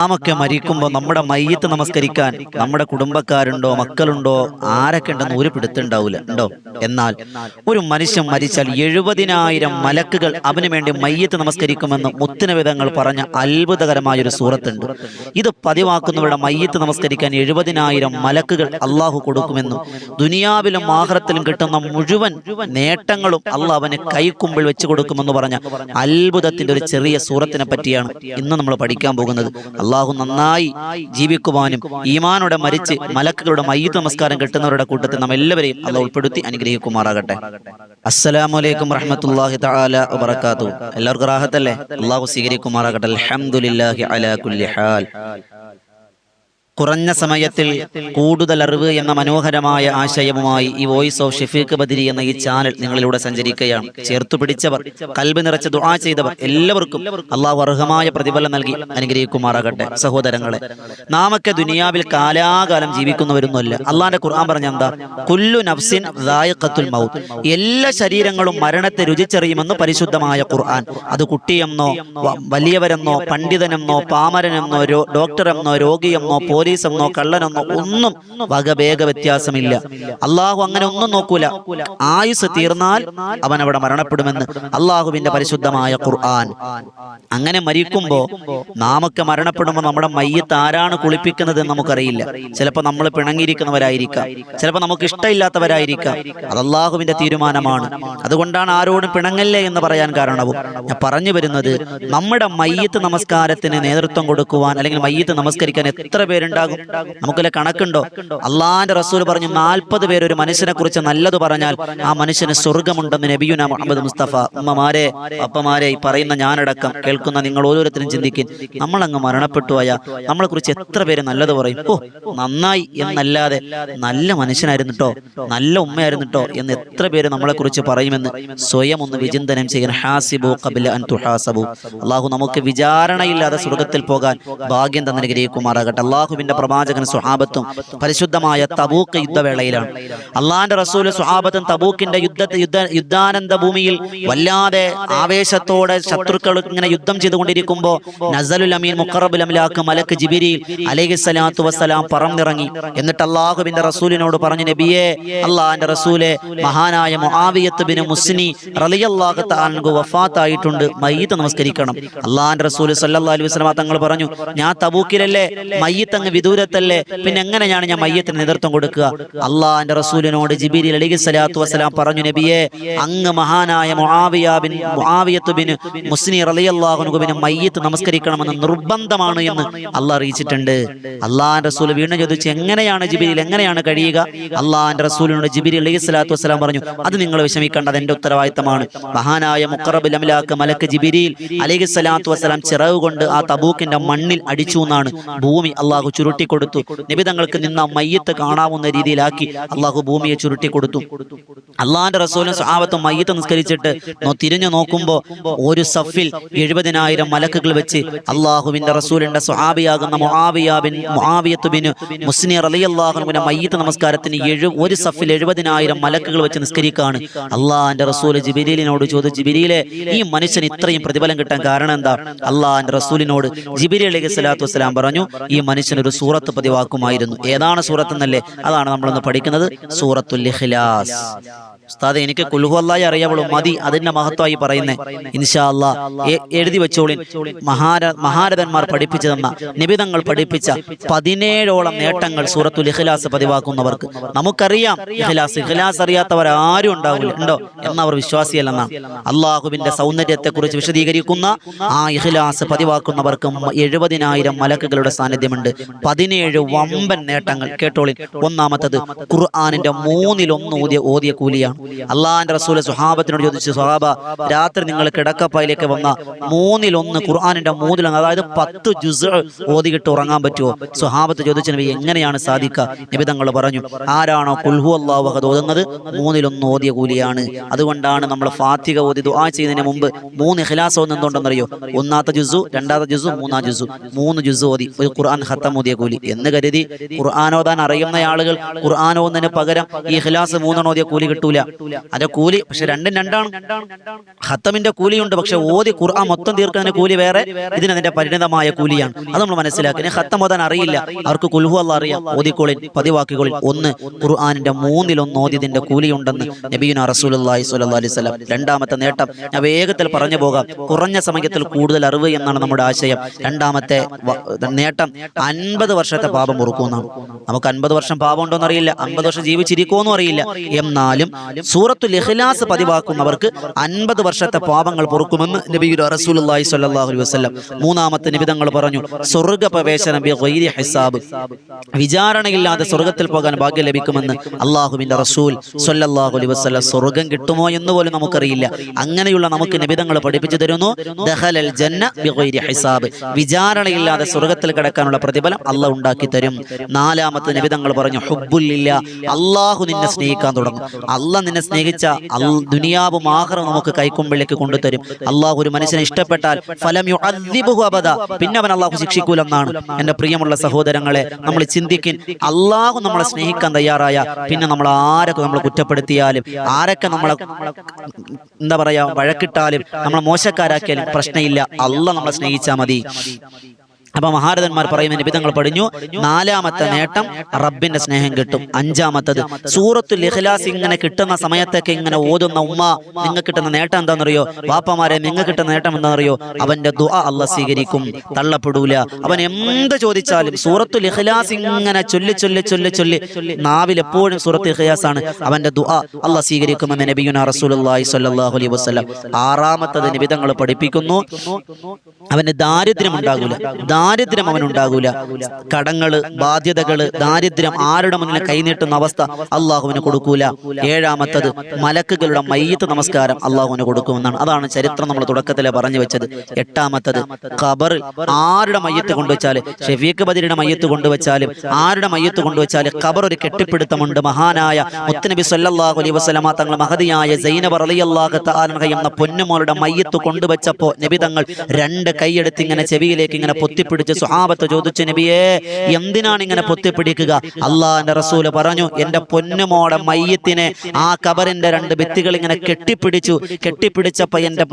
നാമൊക്കെ മരിക്കുമ്പോൾ നമ്മുടെ മയ്യത്ത് നമസ്കരിക്കാൻ നമ്മുടെ കുടുംബക്കാരുണ്ടോ, മക്കളുണ്ടോ, ആരൊക്കെ ഉണ്ടെന്ന് ഒരു പിടുത്തുണ്ടാവില്ല, ഉണ്ടോ? എന്നാൽ ഒരു മനുഷ്യൻ മരിച്ചാൽ 70,000 മലക്കുകൾ അവന് വേണ്ടി മയ്യത്ത് നമസ്കരിക്കുമെന്ന് മുത്തുനബിതങ്ങൾ പറഞ്ഞ അത്ഭുതകരമായൊരു സൂറത്തുണ്ട്. ഇത് പതിവാക്കുന്നവരുടെ മയ്യത്ത് നമസ്കരിക്കാൻ 70,000 മലക്കുകൾ അള്ളാഹു കൊടുക്കുമെന്നും ദുനിയാവിലും ആഖിറത്തിലും കിട്ടുന്ന മുഴുവൻ നേട്ടങ്ങളും അള്ളാഹ് അവന് കൈക്കുമ്പിൾ വെച്ച് കൊടുക്കുമെന്ന് പറഞ്ഞ അത്ഭുതത്തിന്റെ ഒരു ചെറിയ സൂറത്തിനെ പറ്റിയാണ് ഇന്ന് നമ്മൾ പഠിക്കാൻ പോകുന്നത്. അള്ളാഹു നന്നായി ജീവിക്കുവാനും ഈമാനോടെ മരിച്ച് മലക്കുകളുടെ മയ്യിത്ത് നമസ്കാരം കിട്ടുന്നവരുടെ കൂട്ടത്തിൽ നാം എല്ലാവരെയും അള്ളാഹു ഉൾപ്പെടുത്തി അനുഗ്രഹിക്കുമാറാകട്ടെ. അസ്സലാമു അലൈക്കും വറഹ്മത്തുള്ളാഹി തആല വബറകാതുഹു. എല്ലാവർക്കും റാഹത്തല്ലേ? അള്ളാഹു സ്വീകരിക്കുമാറാകട്ടെ. അൽഹംദുലില്ലാഹി അലാ കുല്ലി ഹാൽ. കുറഞ്ഞ സമയത്തിൽ കൂടുതൽ അറിവ് എന്ന മനോഹരമായ ആശയവുമായി ഈ വോയിസ് ഓഫ് ഷഫീഖ് ബദരി എന്ന ഈ ചാനൽ നിങ്ങളിലൂടെ സഞ്ചരിക്കുകയാണ്. ചേർത്തു പിടിച്ചവർ, കൽബ് നിറച്ച് ദുആ ചെയ്തവർ എല്ലാവർക്കും അള്ളാഹു അർഹമായ പ്രതിഫലം നൽകി അനുഗ്രഹിക്കുമാറാകട്ടെ. സഹോദരങ്ങളെ, നാമൊക്കെ ദുനിയാവിൽ കാലാകാലം ജീവിക്കുന്നവരൊന്നുമല്ല. അള്ളാന്റെ ഖുർആൻ പറഞ്ഞ എന്താ? കുല്ലു നഫ്സിൻ ദായിഖത്തുൽ മൗത്ത്. എല്ലാ ശരീരങ്ങളും മരണത്തെ രുചിച്ചറിയുമെന്ന് പരിശുദ്ധമായ ഖുർആൻ. അത് കുട്ടിയെന്നോ വലിയവരെന്നോ പണ്ഡിതനെന്നോ പാമരനെന്നോ ഡോക്ടറെന്നോ രോഗിയെന്നോ പോലീസെന്നോ കള്ളനെന്നോ ഒന്നും വകഭേദ വ്യത്യാസമില്ല. അള്ളാഹു അങ്ങനെ ഒന്നും നോക്കൂല. ആയുസ് തീർന്നാൽ അവൻ അവിടെ മരണപ്പെടുമെന്ന് അള്ളാഹുവിന്റെ പരിശുദ്ധമായ ഖുർആൻ. അങ്ങനെ മരിക്കുമ്പോ നാമൊക്കെ മരണപ്പെടുമ്പോൾ നമ്മുടെ മയ്യത്ത് ആരാണ് കുളിപ്പിക്കുന്നത് എന്ന് നമുക്കറിയില്ല. ചിലപ്പോൾ നമ്മൾ പിണങ്ങിയിരിക്കുന്നവരായിരിക്കാം, ചിലപ്പോൾ നമുക്ക് ഇഷ്ടമില്ലാത്തവരായിരിക്കാം. അത് അള്ളാഹുവിന്റെ തീരുമാനമാണ്. അതുകൊണ്ടാണ് ആരോടും പിണങ്ങല്ലേ എന്ന് പറയാൻ കാരണവും. ഞാൻ പറഞ്ഞു വരുന്നത്, നമ്മുടെ മയ്യത്ത് നമസ്കാരത്തിന് നേതൃത്വം കൊടുക്കുവാൻ അല്ലെങ്കിൽ മയ്യത്ത് നമസ്കരിക്കാൻ എത്ര പേരുണ്ടാകും? നമുക്കല്ല കണക്കുണ്ടോ? അള്ളാന്റെ റസൂൽ പറഞ്ഞു, 40 പേര് ഒരു മനുഷ്യനെ കുറിച്ച് നല്ലത് പറഞ്ഞാൽ ആ മനുഷ്യന് സ്വർഗമുണ്ടെന്ന് നബിയുനാ മുഹമ്മദ് മുസ്തഫ. ഉമ്മമാരെ, അപ്പമാരെ, ഈ പറയുന്ന ഞാനടക്കം കേൾക്കുന്ന നിങ്ങൾ ഓരോരുത്തരും ചിന്തിക്കും, നമ്മളങ്ങ് മരണപ്പെട്ടു പോയാൽ നമ്മളെ കുറിച്ച് എത്ര പേര് നല്ലത് പറയും? ഓ, നന്നായി എന്നല്ലാതെ നല്ല മനുഷ്യനായിരുന്നു കേട്ടോ, നല്ല ഉമ്മയായിരുന്നു കേട്ടോ എന്ന് എത്ര പേര് നമ്മളെ കുറിച്ച് പറയുമെന്ന് സ്വയം ഒന്ന് വിചിന്തനം ചെയ്യാൻ. ഹാസിബു ഖബ്ല അൻ തുഹാസബു. അള്ളാഹു നമുക്ക് വിചാരണയില്ലാതെ സ്വർഗത്തിൽ പോകാൻ ഭാഗ്യം തന്നനുഗ്രഹിക്കുമാറാകട്ടെ. അള്ളാഹുവിന്റെ പ്രവാചകൻ സ്വഹാബത്തും പരിശുദ്ധമായ തബൂക്ക് യുദ്ധവേളയിലാണ്. അള്ളാന്റെ റസൂല് സ്വഹാബത്തും തബൂക്കിന്റെ യുദ്ധാനന്ദ ഭൂമിയിൽ വല്ലാതെ ആവേശത്തോടെ ശത്രുക്കൾ ഇങ്ങനെ യുദ്ധം ചെയ്തുകൊണ്ടിരിക്കുമ്പോൾ നസലുൽ അമീൻ മുഖറബുൽ അംലാക്ക് മലക്ക് ജിബ്രീൽ അലൈഹിസ്സലാത്തു വസ്സലാം പറന്നിറങ്ങി. എന്നിട്ട് അള്ളാഹുവിന്റെ റസൂലിനോട് പറഞ്ഞു, നബിയെ, അള്ളാന്റെ റസൂലെ, മഹാനായ മുആവിയത്ത് ബിൻ മുസ്നി റളിയല്ലാഹു തആല അൻഹു വഫാത്തായിട്ടുണ്ട്, മയ്യിത്ത് നമസ്കരിക്കണം. അള്ളാന്റെ റസൂൽ സല്ലല്ലാഹു അലൈഹി വസല്ലം തങ്ങൾ പറഞ്ഞു, ഞാൻ തബൂക്കിലല്ലേ, മയ്യിത്ത് അങ്ങ് വിദൂരത്തല്ലേ, പിന്നെ എങ്ങനെയാണ് ഞാൻ മയ്യത്തിന് നേതൃത്വം കൊടുക്കുക? അള്ളാന്റെ റസൂലിനോട് ജിബ്രീൽ അലൈഹിസ്സലാത്തു വസ്സലാം പറഞ്ഞു, നബിയെ, അങ്ങ് മഹാനായ മുആവിയത്ത് ബിൻ മുസ്നി റളിയല്ലാഹു അൻഹുവിനെ മയ്യിത്ത് നമസ്കരിക്കണമെന്ന് നിർബന്ധമാണ് എന്ന് അള്ളാഹ് അറിയിച്ചിട്ടുണ്ട്. അള്ളാന്റെ റസൂൽ വീണ്ടും ചോദിച്ചു, എങ്ങനെയാണ് ജിബ്രീൽ, എങ്ങനെയാണ് കഴിയുക? അള്ളാന്റെ റസൂലിനോട് ജിബ്രീൽ അലൈഹിസ്സലാത്തു വസ്സലാം പറഞ്ഞു, അത് നിങ്ങൾ വിഷമിക്കേണ്ട, അത് എന്റെ ഉത്തരവാദിത്തമാണ്. മഹാനായ മുഖറബുൽ അംലാക്ക് മലക്ക് ജിബ്രീൽ അലൈഹിസ്സലാത്തു വസ്സലാം ചിറക് കൊണ്ട് ആ തബൂക്കിന്റെ മണ്ണിൽ അടിച്ചു എന്നാണ്. ഭൂമി അള്ളാഹു ചുരുട്ടിക്കൊടുത്തു. നബി തങ്ങൾക്ക് നിന്ന മയ്യത്ത് കാണാവുന്ന രീതിയിലാക്കി അള്ളാഹു ഭൂമിയെ ചുരുട്ടിക്കൊടുത്തു. അള്ളാന്റെ റസൂലും സ്വഹാബത്തും മയ്യത്ത് നിസ്കരിച്ചിട്ട് തിരിഞ്ഞു നോക്കുമ്പോ ഒരു സഫിൽ 70,000 മലക്കുകൾ വെച്ച് അള്ളാഹുവിന്റെ റസൂലിന്റെ സ്വഹാബിയാകുന്ന മുആവിയത്ത് ബിൻ മുസ്നി റളിയല്ലാഹു അൻഹുവിന്റെ മയ്യത്ത് നമസ്കാരത്തിന് ഒരു സഫിൽ 70,000 മലക്കുകൾ വെച്ച് നിസ്കരിക്കുകയാണ്. അള്ളാന്റെ റസൂൽ ജിബ്രീലിനോട് ചോദിച്ചു, ജിബ്രീലെ, ഈ മനുഷ്യന് ഇത്രയും പ്രതിഫലം കിട്ടാൻ കാരണം എന്താ? അള്ളാന്റെ റസൂലിനോട് ജിബ്രീൽ അലൈഹിസ്സലാത്തു വസ്സലാം പറഞ്ഞു, ഈ മനുഷ്യനൊരു സൂറത്ത് പതിവാക്കുമായിരുന്നു. ഏതാണ് സൂറത്ത് എന്നല്ലേ? അതാണ് നമ്മളിന്ന് പഠിക്കുന്നത്, സൂറത്തുൽ ഇഖ്ലാസ്. ഉസ്താദെ, എനിക്ക് ഖുൽ ഹുവല്ലാഹി അറിയാവുള്ളൂ, മതി, അതിന്റെ മഹത്വമായി പറയുന്നേ. ഇൻഷാ അല്ലാഹ് എഴുതി വെച്ചോളിൻ. മഹാരഥന്മാർ പഠിപ്പിച്ചു തന്ന, നിബിതങ്ങൾ പഠിപ്പിച്ച 17ഓളം നേട്ടങ്ങൾ സൂറത്തുൽ ഇഖ്ലാസ് പതിവാക്കുന്നവർക്ക്. നമുക്കറിയാം ഇഖ്ലാസ് അറിയാത്തവർ ആരും ഉണ്ടാവില്ല, ഉണ്ടോ എന്നവർ വിശ്വാസിയല്ലെന്നാണ്. അള്ളാഹുവിന്റെ സൗന്ദര്യത്തെ കുറിച്ച് വിശദീകരിക്കുന്ന ആ ഇഖ്ലാസ് പതിവാക്കുന്നവർക്ക് 70,000 മലക്കുകളുടെ സാന്നിധ്യമുണ്ട്. 17 വമ്പൻ നേട്ടങ്ങൾ കേട്ടോളിൻ. ഒന്നാമത്തത്, ഖുർആനിന്റെ 1/3 ഓതിയ കൂലിയാണ്. അള്ളാന്റെ റസൂൽ സ്വഹാബത്തിനോട് ചോദിച്ചു, സ്വഹാബ, രാത്രി നിങ്ങൾ കിടക്കപ്പായിലേക്ക് വന്ന 1/3 ഖുർആനിന്റെ 1/3, അതായത് 10 ജുസ് ഓതിയിട്ട് ഉറങ്ങാൻ പറ്റുമോ? സ്വഹാബത്ത് ചോദിച്ചു, നബി, എങ്ങനെയാണ് സാധിക്കുക? നബി തങ്ങൾ പറഞ്ഞു, ആരാണോ ഖുൽ ഹുവല്ലാഹു അഹദ് ഓതുന്നത് 1/3 ഓതിയ കൂലിയാണ്. അതുകൊണ്ടാണ് നമ്മൾ ഫാത്തിഹ ഓതി ദുആ ചെയ്യുന്നതിന് മുമ്പ് 3 ഇഖ്ലാസ് ഓതുന്നുണ്ടെന്നറിയോ? ഒന്നാമത്തെ ജുസു, രണ്ടാമത്തെ ജുസു, മൂന്നാം ജുസു, 3 ജുസു ഓതി ഒരു ഖുർആൻ ഖത്തം ഓതിയ കൂലി എന്ന് കരുതി ഖുർആൻ ഓതാൻ അറിയുന്ന ആളുകൾ ഖുർആൻ ഓതുന്നതിന് പകരം ഈ ഇഖ്ലാസ് 3 ഓതിയ കൂലി കിട്ടൂല. അതിന്റെ കൂലി പക്ഷെ രണ്ടും രണ്ടാണ്. ഖത്തമിന്റെ കൂലിയുണ്ട്, പക്ഷെ ഓതി ഖുർആൻ മൊത്തം തീർക്കുന്നതിന് കൂലി വേറെ, ഇതിനതിന്റെ പരിണിതമായ കൂലിയാണ്. അത് നമ്മൾ മനസ്സിലാക്കി. ഇനി ഖത്തം ഓതാൻ അറിയില്ല, അവർക്ക് കുൽഹു അല്ലാഹ് അറിയാം, ഓതിക്കോളിൻ പതിവാക്കിക്കോളിൻ. ഒന്ന് ഖുർആനിന്റെ 1/3 ഓതിയതിന്റെ കൂലിയുണ്ടെന്ന് നബിയുനാ റസൂലുള്ളാഹി സ്വല്ലല്ലാഹു അലൈഹി വസല്ലം. രണ്ടാമത്തെ നേട്ടം ഞാൻ വേഗത്തിൽ പറഞ്ഞു പോകാം, കുറഞ്ഞ സമയത്തിൽ കൂടുതൽ അറിവ് എന്നാണ് നമ്മുടെ ആശയം. രണ്ടാമത്തെ നേട്ടം 50 വർഷത്തെ പാപം പൊറുക്കുമെന്നാണ്. നമുക്ക് 50 വർഷം പാപം ഉണ്ടോന്ന് അറിയില്ല, 50 വർഷം ജീവിച്ചിരിക്കുമെന്നും അറിയില്ല. എന്നാലും സൂറത്തുൽ ഇഖ്ലാസ് പതിവാക്കുന്നവർക്ക് 50 വർഷത്തെ പാപങ്ങൾ പൊറുക്കുമെന്ന് നബി റസൂലുള്ളാഹി സ്വല്ലല്ലാഹു അലൈഹി വസല്ലം. മൂന്നാമത്തെ നബി തങ്ങൾ പറഞ്ഞു, സ്വർഗ്ഗ പ്രവേശനം ബിഗൈരി ഹിസാബ്, വിചാരണയില്ലാതെ സ്വർഗ്ഗത്തിൽ പോകാൻ ഭാഗ്യം ലഭിക്കുമെന്ന് അല്ലാഹുവിന്റെ റസൂൽ സ്വല്ലല്ലാഹു അലൈഹി വസല്ലം. സ്വർഗ്ഗം കിട്ടുമോ എന്ന് പോലും നമുക്കറിയില്ല. അങ്ങനെയുള്ള നമുക്ക് നബി തങ്ങൾ പഠിപ്പിച്ചു തരുന്നു, ദഖലൽ ജന്ന ബിഗൈരി ഹിസാബ്, വിചാരണയില്ലാതെ സ്വർഗ്ഗത്തിൽ കിടക്കാനുള്ള പ്രതിഫലം അല്ലാഹു ഉണ്ടാക്കി തരും. നാലാമത്തെ നബി തങ്ങൾ പറഞ്ഞു, ഹുബ്ബുല്ലില്ലാ, അല്ലാഹു നിന്നെ സ്നേഹിക്കാൻ തുടങ്ങും. അല്ലാഹ് നിന്നെ സ്നേഹിച്ച ദുനിയാവും ആഖിറവും നമുക്ക് കൈക്കുമ്പിളിലേക്ക് കൊണ്ടുതരും. അല്ലാഹു ഒരു മനുഷ്യനെ ഇഷ്ടപ്പെട്ടാൽ ഫലം യുഅദ്ദിബുഹു അബദ, പിന്നെ അവൻ അല്ലാഹു ശിക്ഷിക്കൂലെന്നാണ്. എന്റെ പ്രിയമുള്ള സഹോദരങ്ങളെ, നമ്മൾ ചിന്തിക്കിൻ, അല്ലാഹു നമ്മളെ സ്നേഹിക്കാൻ തയ്യാറായ പിന്നെ നമ്മൾ ആരൊക്കെ നമ്മൾ കുറ്റപ്പെടുത്തിയാലും, ആരൊക്കെ നമ്മളെ എന്താ പറയാ വഴക്കിട്ടാലും, നമ്മളെ മോശക്കാരാക്കിയാലും പ്രശ്നമില്ല, അല്ലാഹ് നമ്മളെ സ്നേഹിച്ചാൽ മതി. അപ്പൊ മഹാരഥന്മാർ പറയുന്ന നിബിധങ്ങൾ പഠിഞ്ഞു. നാലാമത്തെ നേട്ടം റബ്ബിന്റെ സ്നേഹം കിട്ടും. അഞ്ചാമത്തത് സൂറത്തുൽ ഇഖ്ലാസ് ഇങ്ങനെ കിട്ടുന്ന സമയത്തൊക്കെ ഇങ്ങനെ ഓതുന്ന ഉമ്മ, നിങ്ങൾക്ക് കിട്ടുന്ന നേട്ടം എന്താണെന്നറിയോ? വാപ്പമാരെ, നിങ്ങൾക്ക് കിട്ടുന്ന നേട്ടം എന്താണെന്നറിയോ? അവന്റെ ദുആ അല്ലാഹ് സ്വീകരിക്കും, തള്ളപ്പെടൂല. അവൻ എന്ത് ചോദിച്ചാലും സൂറത്തുൽ ഇഖ്ലാസ് ഇങ്ങനെ ചൊല്ലി ചൊല്ലി ചൊല്ലി ചൊല്ലി നാവിൽ എപ്പോഴും സൂറത്തുൽ ഇഖ്ലാസ് ആണ്, അവന്റെ ദുആ അല്ലാഹ് സ്വീകരിക്കുമെന്ന് നബിയുനാ റസൂലുള്ളാഹി സ്വല്ലല്ലാഹു അലൈഹി വസല്ലം. ആറാമത്തത് നിബിധങ്ങൾ പഠിപ്പിക്കുന്നു, അവന് ദാരിദ്ര്യം ഉണ്ടാകൂല, ദാരിദ്ര്യം അവനുണ്ടാകൂല. കടങ്ങള്, ബാധ്യതകള്, ദാരിദ്ര്യം ആരുടെ മുന്നിൽ കൈനീട്ടുന്ന അവസ്ഥ അള്ളാഹുവിന് കൊടുക്കൂല. ഏഴാമത്തത് മലക്കുകളുടെ മയ്യത്ത് നമസ്കാരം അള്ളാഹുവിന് കൊടുക്കുമെന്നാണ്. അതാണ് ചരിത്രം നമ്മൾ തുടക്കത്തിലെ പറഞ്ഞു വെച്ചത്. എട്ടാമത്തത് ഖബറിൽ ആരുടെ മയ്യത്ത് കൊണ്ടുവച്ചാലും, ഷഫീഖ് ബദരിയുടെ മയ്യത്ത് കൊണ്ടുവച്ചാലും, ആരുടെ മയ്യത്ത് കൊണ്ടുവച്ചാലും ഖബർ ഒരു കെട്ടിപ്പിടുത്തമുണ്ട്. മഹാനായ മുത്തുനബി സല്ലല്ലാഹു അലൈഹി വസല്ലമ തങ്ങൾ മഹദിയായ സൈനബ റളിയല്ലാഹു തആല അൻഹ എന്ന പൊന്നുമോളുടെ മയ്യത്ത് കൊണ്ടുവച്ചപ്പോ നബി തങ്ങൾ 2 കൈയെടുത്ത് ഇങ്ങനെ ചെവിയിലേക്ക് ഇങ്ങനെ പൊത്തിപ്പിടിച്ച് സ്വഹാബത്ത് ചോദിച്ചു, നബിയേ എന്തിനാണ് ഇങ്ങനെ പൊത്തിപ്പിടിക്കുക? അള്ളാഹിന്റെ റസൂല് പറഞ്ഞു, എന്റെ പൊന്നുമോടെ മയ്യത്തിനെ ആ ഖബറിന്റെ 2 ഭിത്തികൾ ഇങ്ങനെ കെട്ടിപ്പിടിച്ചപ്പോ എന്റെ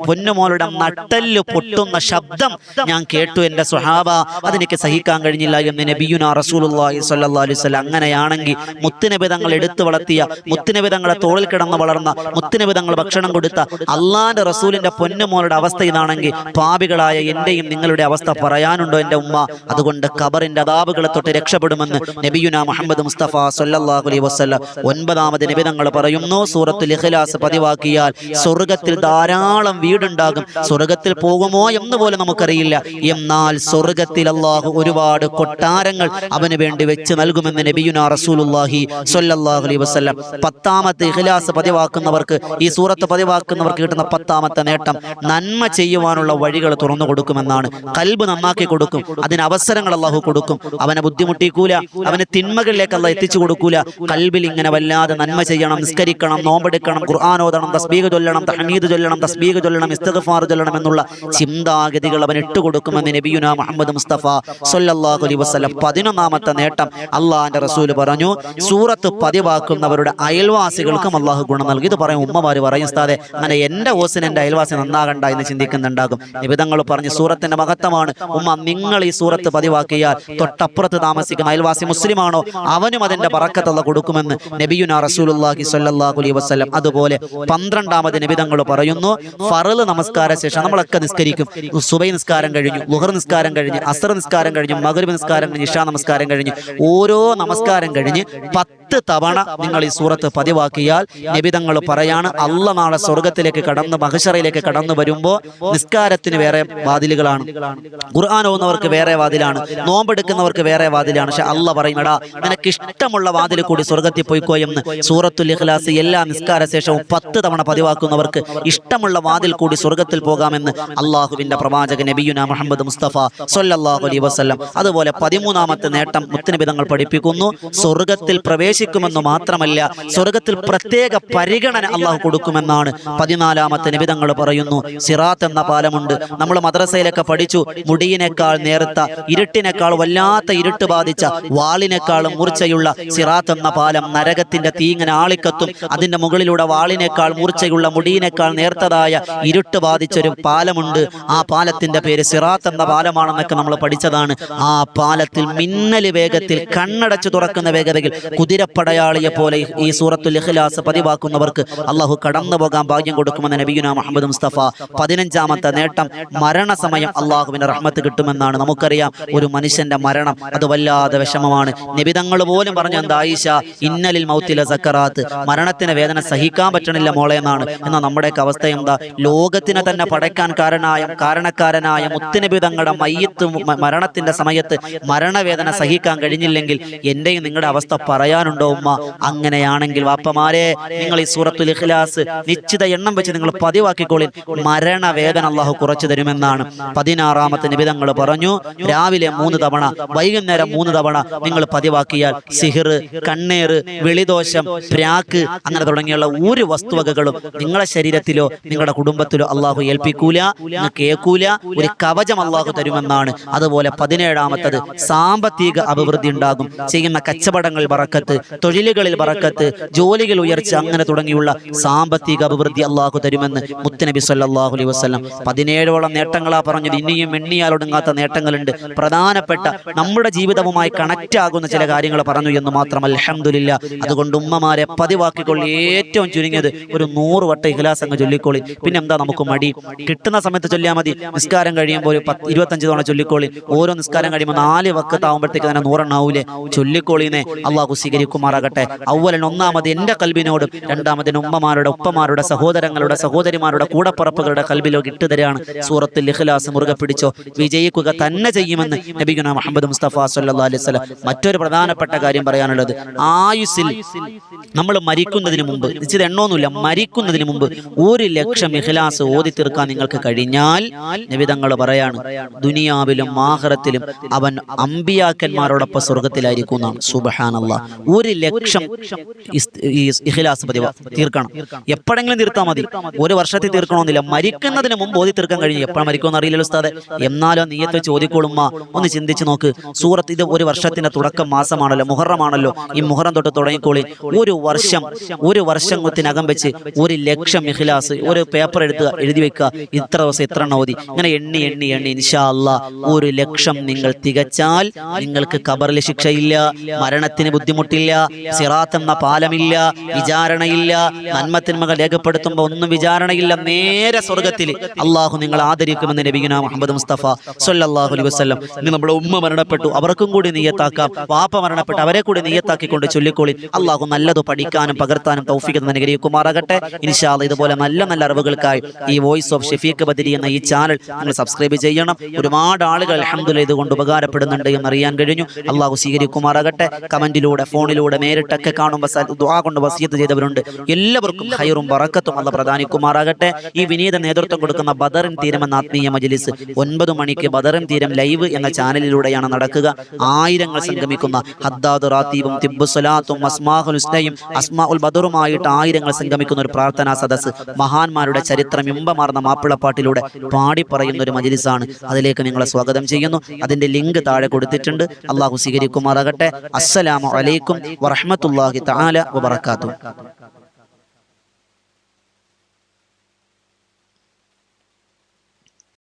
പൊന്നുമോളുടെ നട്ടെല്ല് പൊട്ടുന്ന ശബ്ദം ഞാൻ കേട്ടു എന്റെ സ്വഹാബ, അതെനിക്ക് സഹിക്കാൻ കഴിഞ്ഞില്ല എന്ന് നബിയുനാ റസൂലുള്ളാഹി സ്വല്ലല്ലാഹു അലൈഹി വസല്ലം. അങ്ങനെയാണെങ്കിൽ മുത്തുനബി തങ്ങൾ എടുത്തു വളർത്തിയ, മുത്തുനബി തങ്ങളെ തോളിൽ കിടന്ന് വളർന്ന, മുത്തുനബി തങ്ങൾ ഭക്ഷണം കൊടുത്ത അള്ളാഹിന്റെ റസൂലിന്റെ പൊന്നുമോളുടെ അവസ്ഥ ഇതാണെങ്കിൽ പാപികളായ എന്റെയും നിങ്ങളുടെ അവസ്ഥ പറയാനുണ്ടോ എന്റെ ഉമ്മ? അതുകൊണ്ട് ഖബറിന്റെ അദാബുകളെ തൊട്ട് രക്ഷപ്പെടുമെന്ന് നബിയുനാ മുഹമ്മദ് മുസ്തഫ സ്വല്ലല്ലാഹു അലൈഹി വസല്ലം. 9ാമത് നബി തങ്ങൾ പറയുന്നു, സൂറത്തുൽ ഇഖ്ലാസ് പതിവാക്കിയാൽ സ്വർഗ്ഗത്തിൽ ധാരാളം വീടുണ്ടാകും. സ്വർഗ്ഗത്തിൽ പോകുമോ എന്ന് പോലും നമുക്കറിയില്ല, എന്നാൽ സ്വർഗ്ഗത്തിൽ അല്ലാഹു ഒരുപാട് കൊട്ടാരങ്ങൾ അവന് വേണ്ടി വെച്ച് നൽകുമെന്ന് നബിയുനാ റസൂലുള്ളാഹി സ്വല്ലല്ലാഹു അലൈഹി വസല്ലം. 10ാമത്തെ ഇഖ്ലാസ് പതിവാക്കുന്നവർക്ക്, ഈ സൂറത്ത് പതിവാക്കുന്നവർക്ക് കിട്ടുന്ന 10ാമത്തെ നേട്ടം, നന്മ ചെയ്യുവാനുള്ള വഴികൾ തുറന്നു കൊടുക്കുമെന്നാണ്. കൽബ് നന്നാക്കി കൊടുക്കും, അതിന് അവസരങ്ങൾ അല്ലാഹു കൊടുക്കും. അവനെ ബുദ്ധിമുട്ടിക്കൂല, അവന് തിന്മകളിലേക്ക് അല്ലാഹ് എത്തിച്ചു കൊടുക്കൂല. കൽബിൽ ഇങ്ങനെ വല്ലാതെ നന്മ ചെയ്യണം, നിസ്കരിക്കണം, നോമ്പെടുക്കണം, ഖുർആൻ ഓതണം, തസ്ബീഹ് ചൊല്ലണം, തഹ്മീദ് ചൊല്ലണം, തസ്ബീഹ് ചൊല്ലണം, ഇസ്തിഗ്ഫാർ ചൊല്ലണം എന്നുള്ള ചിന്താഗതികൾ അവൻ ഇട്ടുകൊടുക്കുമെന്ന് നബിയുനാ മുഹമ്മദ് മുസ്തഫ സ്വല്ലല്ലാഹു അലൈഹി വസല്ലം. 11ാമത്തെ നേട്ടം അള്ളാഹിന്റെ റസൂല് പറഞ്ഞു, സൂറത്ത് പതിവാക്കുന്നവരുടെ അയൽവാസികൾക്കും അല്ലാഹു ഗുണം നൽകി. ഇത് പറയും ഉമ്മമാര് പറയും, ഉസ്താദേ അങ്ങനെ എന്റെ ഓസിന് എന്റെ അയൽവാസി നന്നാകണ്ട എന്ന് ചിന്തിക്കുന്നുണ്ടാകും. നിബിധങ്ങൾ പറഞ്ഞു, സൂറത്തിന്റെ മഹത്വമാണ് ഉമ്മ, നിങ്ങൾ ഈ സൂറത്ത് പതിവാക്കിയാൽ തൊട്ടപ്പുറത്ത് താമസിക്കുന്ന അയൽവാസി മുസ്ലിമാണോ അവനും അതിന്റെ ബറക്കത്ത് അല്ലാഹു കൊടുക്കുമെന്ന് നബിയുനാ റസൂലുള്ളാഹി സ്വല്ലല്ലാഹു അലൈഹി വസല്ലം. അതുപോലെ 12ാമത് നബിധങ്ങൾ പറയുന്നു, ഫർള് നമസ്കാര ശേഷം നമ്മളൊക്കെ നിസ്കരിക്കും. സുബൈ നിസ്കാരം കഴിഞ്ഞു, ളുഹർ നിസ്കാരം കഴിഞ്ഞ്, അസ്ർ നിസ്കാരം കഴിഞ്ഞ്, മഗ്രിബ് നിസ്കാരം കഴിഞ്ഞ്, ഇശാ നമസ്കാരം കഴിഞ്ഞ്, ഓരോ നമസ്കാരം കഴിഞ്ഞ് 10 തവണ നിങ്ങൾ ഈ സൂറത്ത് പതിവാക്കിയാൽ നബിധങ്ങൾ പറയാണ്, അല്ലാഹ് നാളെ സ്വർഗ്ഗത്തിലേക്ക് കടന്ന് മഹ്ശറയിലേക്ക് കടന്നു വരുമ്പോൾ നിസ്കാരത്തിന് വേറെ വാതിലുകളാണ്, ഖുർആൻ ഓതുന്നവർക്ക് വേറെ വാതിലാണ്, നോമ്പെടുക്കുന്നവർക്ക് വേറെ വാതിലാണ്. പക്ഷെ അല്ലാഹ് പറയും, എടാ നിനക്ക് ഇഷ്ടമുള്ള വാതിൽ കൂടി സ്വർഗ്ഗത്തിൽ പോയിക്കോ എന്ന്. സൂറത്തുൽ ഇഖ്ലാസ് എല്ലാ നിസ്കാര ശേഷവും 10 തവണ പതിവാക്കുന്നവർക്ക് ഇഷ്ടമുള്ള വാതിൽ കൂടി സ്വർഗ്ഗത്തിൽ പോകാമെന്ന് അള്ളാഹുവിന്റെ പ്രവാചകൻ നബിയുനാ മുഹമ്മദ് മുസ്തഫ സ്വല്ലല്ലാഹു അലൈഹി വസല്ലം. അതുപോലെ 13ാമത്തെ നേട്ടം മുത്തുനബി തങ്ങൾ പഠിപ്പിക്കുന്നു, സ്വർഗ്ഗത്തിൽ പ്രവേശിക്കുമെന്ന് മാത്രമല്ല, സ്വർഗ്ഗത്തിൽ പ്രത്യേക പരിഗണന അള്ളാഹു കൊടുക്കുമെന്നാണ്. 14ാമത്തെ നബി തങ്ങൾ പറയുന്നു, സിറാത്ത് എന്ന പാലമുണ്ട്. നമ്മൾ മദ്രസയിലൊക്കെ പഠിച്ചു, മുടിയിനെ മുടിയിനേക്കാൾ നേർത്ത, ഇരുട്ടിനേക്കാൾ വല്ലാത്ത ഇരുട്ട് ബാധിച്ച, വാളിനേക്കാളും മൂർച്ചയുള്ള സിറാത്ത് എന്ന പാലം നരകത്തിന്റെ തീങ്ങനെ ആളിക്കത്തും. അതിന്റെ മുകളിലൂടെ വാളിനേക്കാൾ മൂർച്ചയുള്ള, മുടിയിനേക്കാൾ നേർത്തതായ ഇരുട്ട് ബാധിച്ചൊരു പാലമുണ്ട്. ആ പാലത്തിന്റെ പേര് സിറാത്ത് എന്ന പാലമാണെന്നൊക്കെ നമ്മൾ പഠിച്ചതാണ്. ആ പാലത്തിൽ മിന്നൽ വേഗത്തിൽ, കണ്ണടച്ചു തുറക്കുന്ന വേഗതയിൽ, കുതിരപ്പടയാളിയെ പോലെ ഈ സൂറത്തുൽ ഇഖ്ലാസ് പതിവാക്കുന്നവർക്ക് അള്ളാഹു കടന്നു പോകാൻ ഭാഗ്യം കൊടുക്കുമെന്ന് നബിയുനാ മുഹമ്മദ് മുസ്തഫ. 15ാമത്തെ നേട്ടം, മരണസമയം അള്ളാഹുവിന്റെ റഹ്മത്ത് കിട്ടുമെന്നാണ്. നമുക്കറിയാം ഒരു മനുഷ്യന്റെ മരണം അത് വല്ലാതെ വിഷമമാണ്. നബിതങ്ങൾ പോലും പറഞ്ഞു, എന്താ ആയിഷ, ഇന്നലിൽ മൗത്തില സക്കറാത്ത്, മരണത്തിന് വേദന സഹിക്കാൻ പറ്റണില്ല മോളെ എന്നാണ്. എന്നാൽ നമ്മുടെയൊക്കെ അവസ്ഥ എന്താ? ലോകത്തിനെ തന്നെ പടയ്ക്കാൻ കാരണക്കാരനായ മുത്തുനബി തങ്ങളുടെ മയ്യത്ത് മരണത്തിന്റെ സമയത്ത് മരണവേദന സഹിക്കാൻ കഴിഞ്ഞില്ലെങ്കിൽ എന്റെയും നിങ്ങളുടെ അവസ്ഥ പറയാനുണ്ടോ ഉമ്മ? അങ്ങനെയാണെങ്കിൽ വാപ്പമാരെ, നിങ്ങൾ ഈ സൂറത്തുൽ ഇഖ്ലാസ് നിശ്ചിത എണ്ണം വെച്ച് നിങ്ങൾ പതിവാക്കിക്കോളിൻ. മരണവേദന അള്ളാഹു കുറച്ചു തരുമെന്നാണ്. 16ാമത്തെ നിബിധങ്ങൾ പറഞ്ഞു, രാവിലെ 3 തവണ, വൈകുന്നേരം 3 തവണ നിങ്ങൾ പതിവാക്കിയാൽ സിഹിർ, കണ്ണേറ്, വെളിദോഷം, പ്രാക്ക് അങ്ങനെ തുടങ്ങിയുള്ള ഒരു വസ്തുവകകളും നിങ്ങളുടെ ശരീരത്തിലോ നിങ്ങളുടെ കുടുംബത്തിലോ അള്ളാഹു ഏൽപ്പിക്കൂല, കേൾക്കൂല. ഒരു കവചം അള്ളാഹു തരുമെന്നാണ്. അതുപോലെ 17ാമത്തത്, സാമ്പത്തിക അഭിവൃദ്ധി ഉണ്ടാകും. ചെയ്യുന്ന കച്ചവടങ്ങൾ ബറക്കത്ത്, തൊഴിലുകളിൽ ബറക്കത്ത്, ജോലികൾ ഉയർച്ച, അങ്ങനെ തുടങ്ങിയുള്ള സാമ്പത്തിക അഭിവൃദ്ധി അള്ളാഹു തരുമെന്ന് മുത്തുനബി സല്ലല്ലാഹു അലൈഹി വസല്ലം. 17ഓളം നേട്ടങ്ങളാ പറഞ്ഞത്. ഇനിയും എണ്ണിയാലൊടുങ്ങാത്ത നേട്ടങ്ങളുണ്ട്. പ്രധാനപ്പെട്ട നമ്മുടെ ജീവിതവുമായി കണക്റ്റ് ആകുന്ന ചില കാര്യങ്ങൾ പറഞ്ഞു എന്ന് മാത്രം. അൽഹംദുലില്ലാ. അതുകൊണ്ട് ഉമ്മമാരെ പതിവാക്കിക്കൊള്ളി. ഏറ്റവും ചുരുങ്ങിയത് ഒരു 100 വട്ടം ഇഖ്ലാസ് അങ്ങ് ചൊല്ലിക്കോളി. പിന്നെ എന്താ നമുക്ക് മടി? കിട്ടുന്ന സമയത്ത് ചൊല്ലിയാൽ മതി. നിസ്കാരം കഴിയുമ്പോൾ 25 തവണ ചൊല്ലിക്കോളി. ഓരോ നിസ്കാരം കഴിയുമ്പോൾ 4 വഖത്താവുമ്പോഴത്തേക്ക് തന്നെ 100 എണ്ണാവൂലേ? ചൊല്ലിക്കോളിനെ അള്ളാഹു സ്വീകരിക്കുമാറാകട്ടെ. ഒന്നാമത് എന്റെ കൽബിനോടും, രണ്ടാമതിന് ഉമ്മമാരുടെ, ഉപ്പമാരുടെ, സഹോദരങ്ങളുടെ, സഹോദരിമാരുടെ, കൂടപ്പറപ്പുകളുടെ കൽബിലേക്ക് ഇട്ടുതരാണ്. സൂറത്തുൽ ഇഖ്ലാസ് മുറുകെ പിടിച്ചോ, വിജയിക്കുക തന്നെ ചെയ്യുമെന്ന് നബിയുനാ മുഹമ്മദ് മുസ്തഫ സല്ലല്ലാഹു അലൈഹി വസല്ലം. മറ്റൊരു പ്രധാനപ്പെട്ട കാര്യം പറയാനുള്ളത്, ആയുസ്സിൽ നമ്മൾ മരിക്കുന്നതിന് മുമ്പ്, നിശ്ചിത എണ്ണമൊന്നുമില്ല, മരിക്കുന്നതിന് മുമ്പ് 1 ലക്ഷം ഇഖ്ലാസ് ഓതി തീർക്കാൻ നിങ്ങൾക്ക് കഴിഞ്ഞാൽ നബിതങ്ങൾ പറയാണ്, ദുനിയാവിലും ആഖിറത്തിലും അവൻ അമ്പിയാക്കന്മാരോടൊപ്പം സ്വർഗത്തിലായിരിക്കും എന്നാണ്. സുബ്ഹാനല്ലാഹ്. 1 ലക്ഷം ഇഖ്ലാസ് പതിവ് തീർക്കണം. എപ്പോഴെങ്കിലും തീർത്താൽ മതി. 1 വർഷത്തിൽ തീർക്കണമെന്നില്ല. മരിക്കുന്നതിന് മുമ്പ് ഓതി തീർക്കാൻ കഴിഞ്ഞു. എപ്പോഴും മരിക്കുമെന്ന് അറിയില്ലല്ലോ ഉസ്താദെ. എന്നാലും നീയത്ത് ചോദിക്കോളുമ്മ, ഒന്ന് ചിന്തിച്ച് നോക്ക്. സൂറത്ത്, ഇത് 1 വർഷത്തിന്റെ തുടക്കം മാസമാണല്ലോ, മുഹറമാണല്ലോ. ഈ മുഹറം തൊട്ട് തുടങ്ങിക്കോളി. 1 വർഷത്തിനകം വെച്ച് 1 ലക്ഷം ഇഖ്ലാസ് ഒരു പേപ്പർ എടുത്ത് എഴുതി വെക്കുക. ഇത്ര ദിവസം ഇത്ര ഓതി, ഇങ്ങനെ എണ്ണി എണ്ണി എണ്ണി ഇൻഷാ അല്ലാഹ് 1 ലക്ഷം നിങ്ങൾ തികച്ചാൽ നിങ്ങൾക്ക് ഖബറിൽ ശിക്ഷയില്ല, മരണത്തിന് ബുദ്ധിമുട്ടില്ല, സിറാത്ത് എന്ന പാലമില്ല, വിചാരണയില്ല. നന്മത്തിന്മകൾ രേഖപ്പെടുത്തുമ്പോൾ ഒന്നും വിചാരണയില്ല. നേരെ സ്വർഗത്തിൽ അള്ളാഹു നിങ്ങൾ ആദരിക്കുമെന്ന് നബിയുനാ മുഹമ്മദ് മുസ്തഫ സല്ലല്ലാഹു അലൈഹി വസല്ലം. നമ്മുടെ ഉമ്മ മരണപ്പെട്ടു, അവർക്കും കൂടി നിയ്യത്താക്കാം. വാപ്പ മരണപ്പെട്ടു, അവരെ കൂടി നിയ്യത്താക്കിക്കൊണ്ട് ചൊല്ലിക്കോളി. അള്ളാഹു നല്ലത് പഠിക്കാനും പകർത്താനും തൗഫീഖ് അനുഗ്രഹിക്കുമാറാകട്ടെ. ഇൻഷാ അല്ലാഹ് ഇതുപോലെ നല്ല നല്ല അറിവുകൾക്കായി ഈ വോയിസ് ഓഫ് ഷഫീഖ് ബദരി എന്ന ഈ ചാനൽ നിങ്ങൾ സബ്സ്ക്രൈബ് ചെയ്യണം. ഒരുപാട് ആളുകൾ അൽഹംദുലില്ലാഹ് ഇതുകൊണ്ട് ഉപകാരപ്പെടുന്നുണ്ട് എന്നറിയാൻ കഴിഞ്ഞു. അള്ളാഹു സ്വീകരിക്കുമാറാകട്ടെ. കമന്റിലൂടെ, ഫോണിലൂടെ, നേരിട്ടൊക്കെ കാണുമ്പോൾ ദുആ കൊണ്ട് വസിയത്ത് ചെയ്തവരുണ്ട്. എല്ലാവർക്കും ഖൈറും ബറക്കത്തും അല്ലാഹു പ്രദാനിക്കുമാറാകട്ടെ. ഈ വിനീത നേതൃത്വം കൊടുക്കുന്ന ബദറിൻ തീരം എന്ന ആത്മീയ മജ്ലിസ് 9 മണിക്ക് ബദറിൻ തീരം ലൈവ് എന്ന ചാനലിലൂടെയാണ് നടക്കുക. ആയിരങ്ങൾ സംഗമിക്കുന്ന ഹദ്ദാദ് റാത്തീബും തിബ്ബു സ്വലാത്തും അസ്മാഉൽ ഹുസ്നയും അസ്മാഉൽ ബദറുമായിട്ട് ആയിരങ്ങൾ സംഗമിക്കുന്ന ഒരു പ്രാർത്ഥനാ സദസ്സ്. മഹാന്മാരുടെ ചരിത്രം ഇമ്പമാർന്ന മാപ്പിളപ്പാട്ടിലൂടെ പാടി പറയുന്ന ഒരു മജ്ലിസാണ്. അതിലേക്ക് നിങ്ങളെ സ്വാഗതം ചെയ്യുന്നു. അതിന്റെ ലിങ്ക് താഴെ കൊടുത്തിട്ടുണ്ട്. അള്ളാഹു സ്വീകരിക്കുമാറാകട്ടെ. അസ്സലാമു അലൈക്കും വറഹ്മത്തുള്ളാഹി തആല വബറകാതുഹു.